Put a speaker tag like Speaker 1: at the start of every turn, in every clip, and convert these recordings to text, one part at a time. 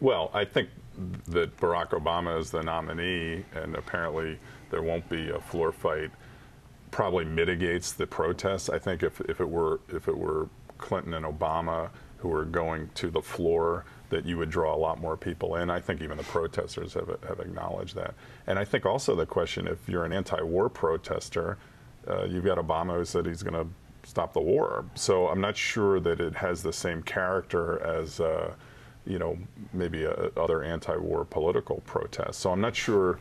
Speaker 1: Well, I think that Barack Obama is the nominee, and apparently there won't be a floor fight, probably mitigates the protests. I think if it were Clinton and Obama who were going to the floor, that you would draw a lot more people in. I think even the protesters have acknowledged that. And I think also the question, if you're an anti-war protester, you've got Obama who said he's going to stop the war. So I'm not sure that it has the same character as you know, maybe other anti-war political protests. So I'm not sure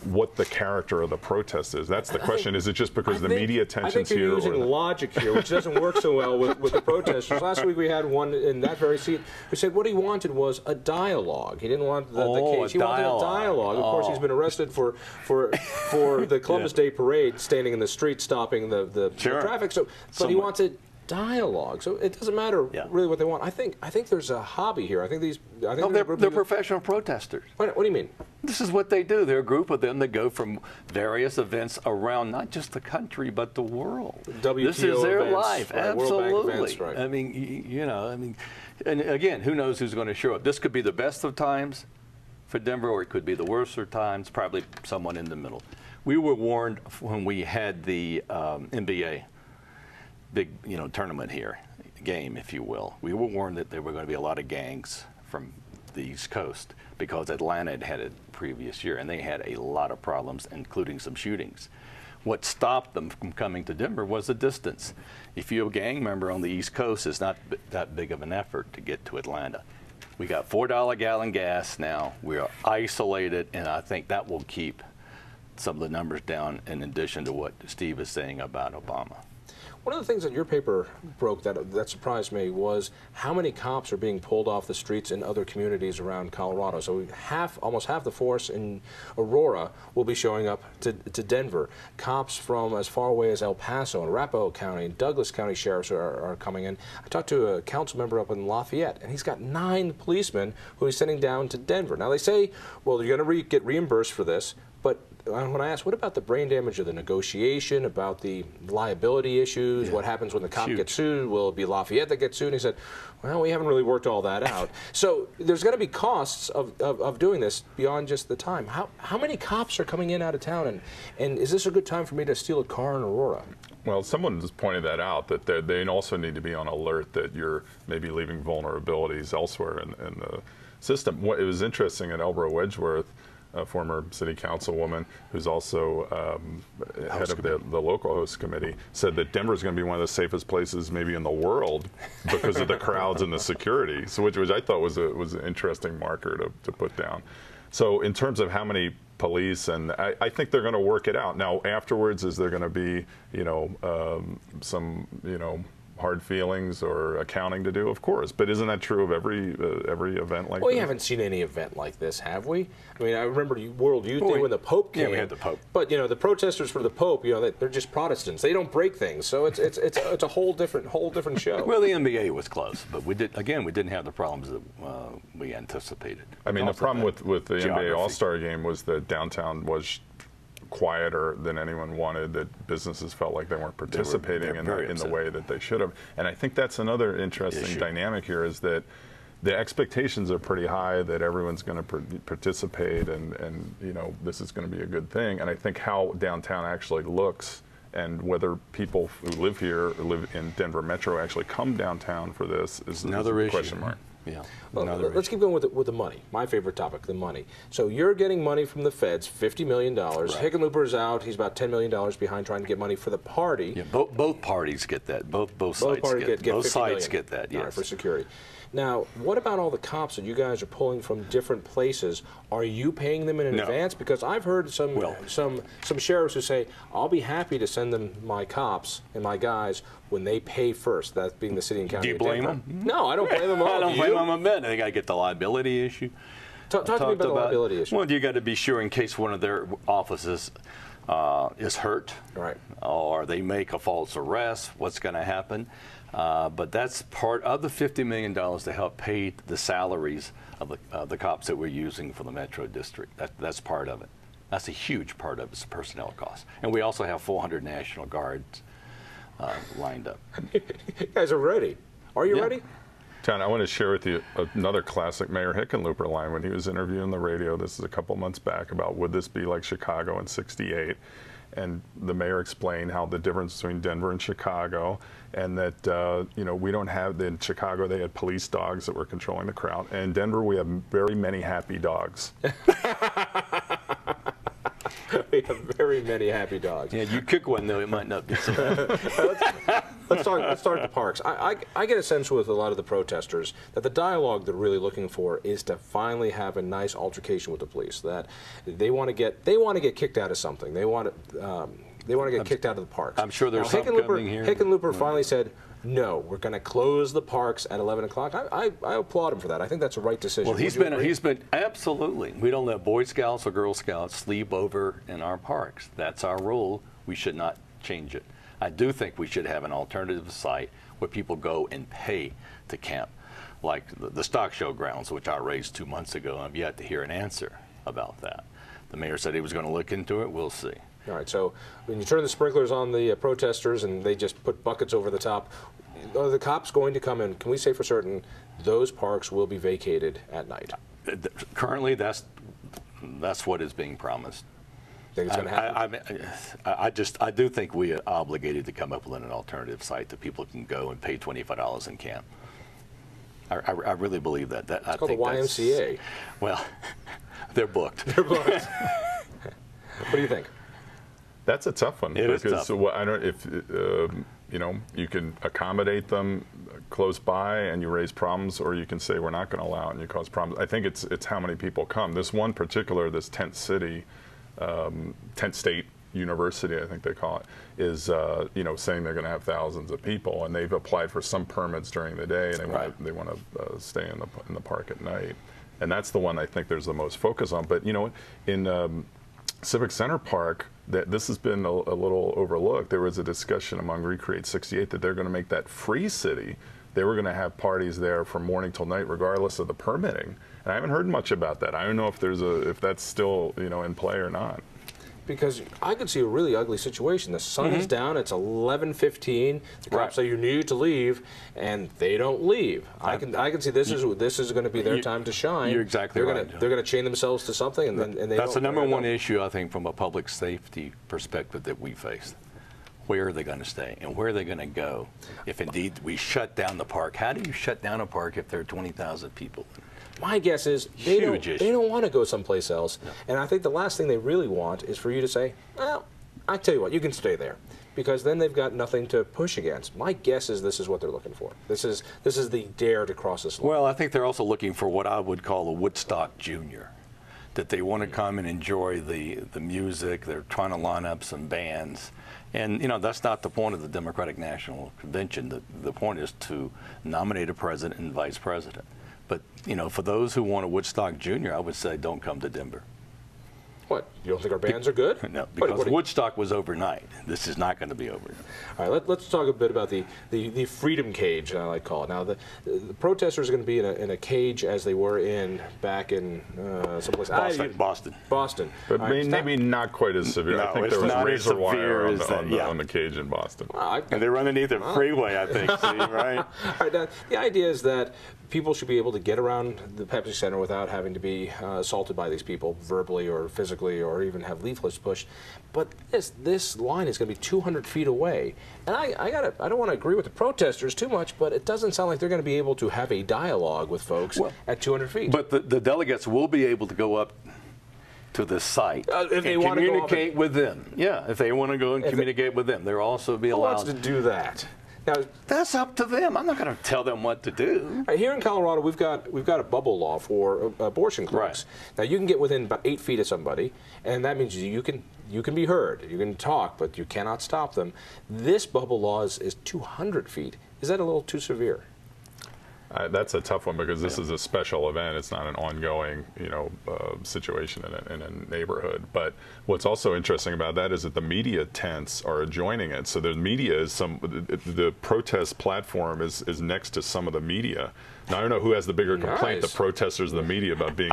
Speaker 1: what the character of the protest is. That's the question. Is it just because the media attention's here?
Speaker 2: I think you're using logic here, which doesn't work so well with the protesters. Last week we had one in that very seat who said what he wanted was a dialogue. He didn't want the case. He wanted a dialogue. Of course, he's been arrested for the Columbus Day Parade, standing in the street, stopping the traffic. So, but he wanted dialogue. So it doesn't matter really what they want. I think there's a hobby here. I think these.
Speaker 3: They're professional protesters.
Speaker 2: What do you mean?
Speaker 3: This is what they do. They're a group of them that go from various events around not just the country but the world.
Speaker 2: WTO
Speaker 3: this is their
Speaker 2: events,
Speaker 3: life.
Speaker 2: right,
Speaker 3: Absolutely.
Speaker 2: Events, right.
Speaker 3: I mean, you know, I mean, and again, who knows who's going to show up? This could be the best of times for Denver, or it could be the worst of times. Probably someone in the middle. We were warned when we had the NBA big, you know, tournament here, game, if you will. We were warned that there were going to be a lot of gangs from the East Coast because Atlanta had had it previous year, and they had a lot of problems, including some shootings. What stopped them from coming to Denver was the distance. If you're a gang member on the East Coast, it's not that big of an effort to get to Atlanta. We got $4 a gallon gas now. We are isolated, and I think that will keep some of the numbers down, in addition to what Steve is saying about Obama.
Speaker 2: One of the things that your paper broke that surprised me was how many cops are being pulled off the streets in other communities around Colorado. So almost half the force in Aurora will be showing up to Denver. Cops from as far away as El Paso and Arapahoe County and Douglas County sheriffs are coming in. I talked to a council member up in Lafayette, and he's got 9 policemen who he's sending down to Denver. Now they say, well, you're going to get reimbursed for this, but when I asked, what about the brain damage of the negotiation, about the liability issues, what happens when the cop gets sued, will it be Lafayette that gets sued? And he said, well, we haven't really worked all that out. So there's going to be costs of doing this beyond just the time. How many cops are coming in out of town, and is this a good time for me to steal a car in Aurora?
Speaker 1: Well, someone just pointed that out, that they also need to be on alert that you're maybe leaving vulnerabilities elsewhere in the system. It was interesting at Elborough Wedgeworth, a former city councilwoman who's also head of the local host committee, said that Denver is going to be one of the safest places maybe in the world because of the crowds and the security. So which I thought was an interesting marker to put down. So in terms of how many police, and I think they're going to work it out. Now afterwards, is there going to be some hard feelings or accounting to do? Of course, but isn't that true of every event like this?
Speaker 2: Well, we haven't seen any event like this, have we? I mean, I remember the World Youth Day when the Pope came.
Speaker 3: Yeah, we had the Pope.
Speaker 2: But the protesters for the Pope, they're just Protestants. They don't break things, so it's a whole different show.
Speaker 3: Well, the NBA was close, but we didn't have the problems that we anticipated.
Speaker 1: I mean, the problem with the NBA All-Star game was that downtown was quieter than anyone wanted, that businesses felt like they weren't participating in the way that they should have. And I think that's another interesting dynamic here, is that the expectations are pretty high that everyone's going to participate and this is going to be a good thing. And I think how downtown actually looks, and whether people who live here or live in Denver Metro actually come downtown for this is another question mark.
Speaker 3: Yeah.
Speaker 2: Well, let's keep going with the money. My favorite topic, the money. So you're getting money from the feds, $50 million. Right. Hickenlooper's out. He's about $10 million behind trying to get money for the party.
Speaker 3: Yeah, both parties get that. Both sides get that. Yes.
Speaker 2: Right, for security. Now, what about all the cops that you guys are pulling from different places? Are you paying them in advance? Because I've heard some sheriffs who say, I'll be happy to send them my cops and my guys when they pay first, that being the city and county.
Speaker 3: Do you blame them?
Speaker 2: No, I don't blame them at all.
Speaker 3: I don't blame them a bit. They got to get the liability issue.
Speaker 2: Talk to me about the liability issue.
Speaker 3: Well, you got to be sure in case one of their offices is hurt,
Speaker 2: right,
Speaker 3: or they make a false arrest, what's going to happen? But that's part of the $50 million to help pay the salaries of the cops that we're using for the Metro District. That's part of it. That's a huge part of its personnel costs. And we also have 400 National Guards lined up.
Speaker 2: You guys are ready. Are you ready?
Speaker 1: John, I want to share with you another classic Mayor Hickenlooper line when he was interviewed on the radio. This is a couple months back about would this be like Chicago in '68, and the mayor explained how the difference between Denver and Chicago, and that you know, we don't have, in Chicago they had police dogs that were controlling the crowd, and in Denver we have very many happy dogs.
Speaker 2: We have very many happy dogs.
Speaker 3: Yeah, you kick one though, it might not be so bad.
Speaker 2: Let's start at the parks. I get a sense with a lot of the protesters that the dialogue they're really looking for is to finally have a nice altercation with the police. That they want to get kicked out of something. They want to get kicked out of the parks.
Speaker 3: I'm sure there's something coming here.
Speaker 2: Hickenlooper finally said, no, we're going to close the parks at 11 o'clock. I applaud him for that. I think that's a right decision.
Speaker 3: Well, he's been absolutely. We don't let Boy Scouts or Girl Scouts sleep over in our parks. That's our rule. We should not change it. I do think we should have an alternative site where people go and pay to camp, like the stock show grounds, which I raised 2 months ago. I've yet to hear an answer about that. The mayor said he was going to look into it. We'll see.
Speaker 2: All right, so when you turn the sprinklers on the protesters and they just put buckets over the top, are the cops going to come in? Can we say for certain those parks will be vacated at night?
Speaker 3: Currently, that's what is being promised.
Speaker 2: Think it's going to happen?
Speaker 3: I do think we are obligated to come up with an alternative site that people can go and pay $25 and camp. I really believe that.
Speaker 2: It's called the YMCA.
Speaker 3: Well, they're booked.
Speaker 2: They're booked. What do you think?
Speaker 1: That's a tough one.
Speaker 3: It is tough.
Speaker 1: I don't, if you know, you can accommodate them close by and you raise problems, or you can say we're not going to allow it and you cause problems. I think it's how many people come. This one particular, this tent city, tent state university, I think they call it, is you know, saying they're going to have thousands of people, and they've applied for some permits during the day, and they want to stay in the park at night, and that's the one I think there's the most focus on. But you know, in Civic Center Park, that this has been a little overlooked. There was a discussion among Recreate 68 that they're going to make that free city. They were going to have parties there from morning till night, regardless of the permitting. And I haven't heard much about that. I don't know if if that's still, you know, in play or not.
Speaker 2: Because I could see a really ugly situation. The sun is down. It's 11:15. The cops say you need to leave, and they don't leave. I can see this is going to be their time to shine.
Speaker 3: You're exactly right.
Speaker 2: They're going to chain themselves to something, and then
Speaker 3: that's the number one issue, I think, from a public safety perspective that we face. Where are they going to stay, and where are they going to go if indeed we shut down the park? How do you shut down a park if there are 20,000 people? My
Speaker 2: guess is they don't want to go someplace else. No. And I think the last thing they really want is for you to say, well, I tell you what, you can stay there. Because then they've got nothing to push against. My guess is this is what they're looking for. This is the dare to cross this line.
Speaker 3: Well, I think they're also looking for what I would call a Woodstock Junior. That they want to come and enjoy the music. They're trying to line up some bands. And, you know, that's not the point of the Democratic National Convention. The point is to nominate a president and vice president. But, you know, for those who want a Woodstock Junior, I would say don't come to Denver.
Speaker 2: What? You don't think our bands are good?
Speaker 3: No, because Woodstock was overnight. This is not going to be overnight.
Speaker 2: All right, let's talk a bit about the freedom cage, I like to call it. Now, the protesters are going to be in a cage as they were back in someplace. Boston.
Speaker 1: But maybe not quite as severe.
Speaker 3: No,
Speaker 1: I think there was razor wire on the cage in Boston.
Speaker 3: And they're underneath the freeway, I think, Steve, right?
Speaker 2: All right, now, the idea is that people should be able to get around the Pepsi Center without having to be assaulted by these people, verbally or physically, or even have leaflets pushed. But this line is going to be 200 feet away. And I don't want to agree with the protesters too much, but it doesn't sound like they're going to be able to have a dialogue with folks at 200 feet.
Speaker 3: But the delegates will be able to go up to the site
Speaker 2: if they
Speaker 3: and
Speaker 2: want
Speaker 3: communicate with them. Yeah, if they want to go and communicate with them. They'll also be allowed.
Speaker 2: Who wants to do that? Now,
Speaker 3: that's up to them. I'm not going to tell them what to do.
Speaker 2: Here in Colorado, we've got a bubble law for abortion clinics. Right. Now, you can get within about 8 feet of somebody, and that means you can be heard. You can talk, but you cannot stop them. This bubble law is 200 feet. Is that a little too severe?
Speaker 1: That's a tough one because this is a special event. It's not an ongoing, you know, situation in a neighborhood. But what's also interesting about that is that the media tents are adjoining it. So the media is the protest platform is next to some of the media. Now I don't know who has the bigger complaint, the protesters or the media, about being